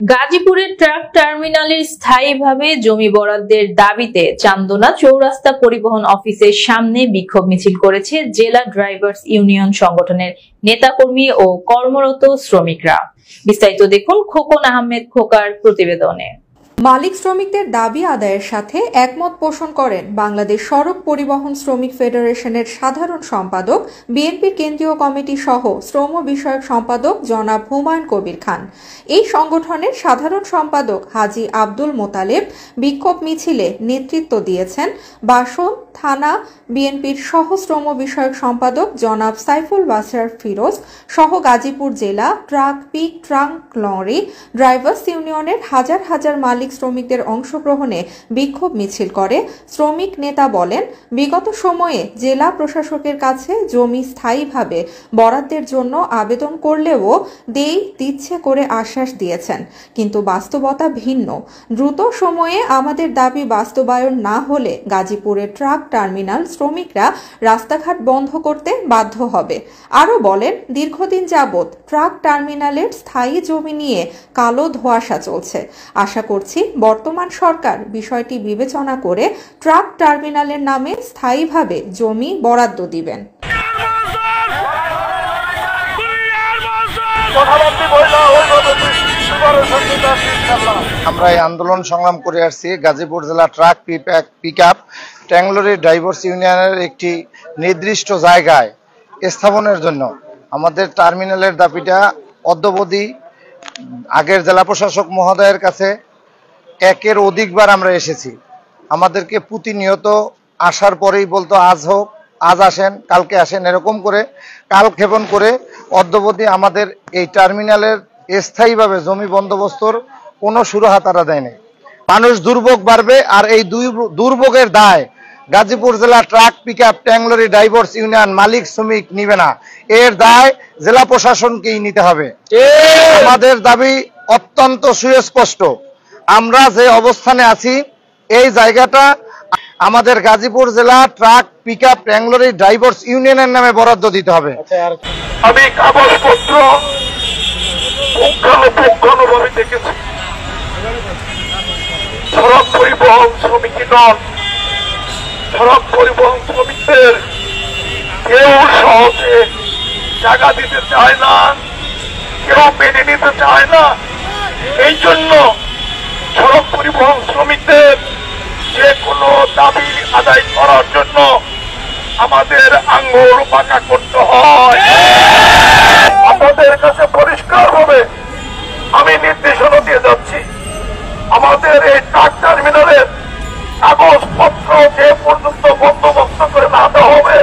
গাজীপুরের ট্রাক টার্মিনালে স্থায়ীভাবে জমি বরাদ্দের দাবিতে চান্দনা চৌরাস্তা পরিবহন অফিসের সামনে বিক্ষোভ মিছিল করেছে জেলা ড্রাইভার্স ইউনিয়ন সংগঠনের নেতাকর্মী ও কর্মরত শ্রমিকরা। বিস্তারিত দেখুন খোকন আহমেদ খোকার প্রতিবেদনে। মালিক শ্রমিকদের দাবি আদায়ের সাথে একমত পোষণ করেন বাংলাদেশ সড়ক পরিবহন শ্রমিক ফেডারেশনের সাধারণ সম্পাদক, বিএনপির কেন্দ্রীয় কমিটি সহ শ্রম বিষয়ক সম্পাদক জনাব হুমায়ুন কবির খান। এই সংগঠনের সাধারণ সম্পাদক হাজী আব্দুল মোতালেব বিক্ষোভ মিছিলে নেতৃত্ব দিয়েছেন। বাসন থানা বিএনপির সহ শ্রম বিষয়ক সম্পাদক জনাব সাইফুল বাশার ফিরোজ সহ গাজীপুর জেলা truck pick truck lorry drivers ইউনিয়নের হাজার হাজার মালিক শ্রমিকদের অংশগ্রহণে বিক্ষোভ মিছিল করে। শ্রমিক নেতা বলেন, বিগত সময়ে জেলা প্রশাসকের কাছে জমি স্থায়ীভাবে বরাদ্দের জন্য আবেদন করলেও দিচ্ছে করে আশ্বাস দিয়েছেন, কিন্তু বাস্তবতা ভিন্ন। দ্রুত সময়ে আমাদের দাবি বাস্তবায়ন না হলে গাজীপুরের ট্রাক টার্মিনাল শ্রমিকরা রাস্তাঘাট বন্ধ করতে বাধ্য হবে। আরও বলেন, দীর্ঘদিন যাবৎ ট্রাক টার্মিনালের স্থায়ী জমি নিয়ে কালো ধোঁয়াশা চলছে। আশা করছি বর্তমান সরকার বিষয়টি বিবেচনা করে ট্রাক টার্মিনালের নামে স্থায়ীভাবে জমি বরাদ্দ দিবেন। আমরা এই আন্দোলন সংগ্রাম করে আসছি গাজীপুর জেলা ট্রাক পিকআপ ট্যাংলরি ড্রাইভার্স ইউনিয়নের একটি নির্দিষ্ট জায়গায় স্থাপনের জন্য। আমাদের টার্মিনালের দাবিটা অদ্যাবধি আগের জেলা প্রশাসক মহোদয়ের কাছে একের অধিকবার আমরা এসেছি। আমাদেরকে প্রতিনিয়ত আসার পরেই বলতো আজ হোক, আজ আসেন, কালকে আসেন, এরকম করে কালক্ষেপণ করে অদ্যাবধি আমাদের এই টার্মিনালের স্থায়ীভাবে জমি বন্দোবস্তর কোনো সুরাহা তারা দেয়নি। মানুষ দুর্ভোগ বাড়বে, আর এই দুর্ভোগের দায় গাজীপুর জেলা ট্রাক পিকআপ ট্যাংলরি ড্রাইভার্স ইউনিয়ন মালিক শ্রমিক নিবে না, এর দায় জেলা প্রশাসনকেই নিতে হবে। আমাদের দাবি অত্যন্ত সুস্পষ্ট। আমরা যে অবস্থানে আছি এই জায়গাটা আমাদের গাজীপুর জেলা ট্রাক পিকআপ ট্যাংলরি ড্রাইভার্স ইউনিয়নের নামে বরাদ্দ দিতে হবে। আমি কাগজপত্র পুঙ্খানুপুঙ্খানুভাবে দেখেছি। সড়ক পরিবহন শ্রমিক নন, সড়ক পরিবহন শ্রমিকদের কেউ সহজে জায়গা দিতে চায় না, কেউ মেনে নিতে চায় না। এই জন্য সড়ক পরিবহন শ্রমিকদের যে কোনো দাবি আদায় করার জন্য আমাদের আঙ্গুল বাঁকা করতে হয়। আপনাদের কাছে পরিষ্কার হবে আমি নির্দেশনা দিয়ে যাচ্ছি, আমাদের এই ট্রাক টার্মিনালের কাগজপত্র যে পর্যন্ত বন্দোবস্ত করে না দেওয়া হবে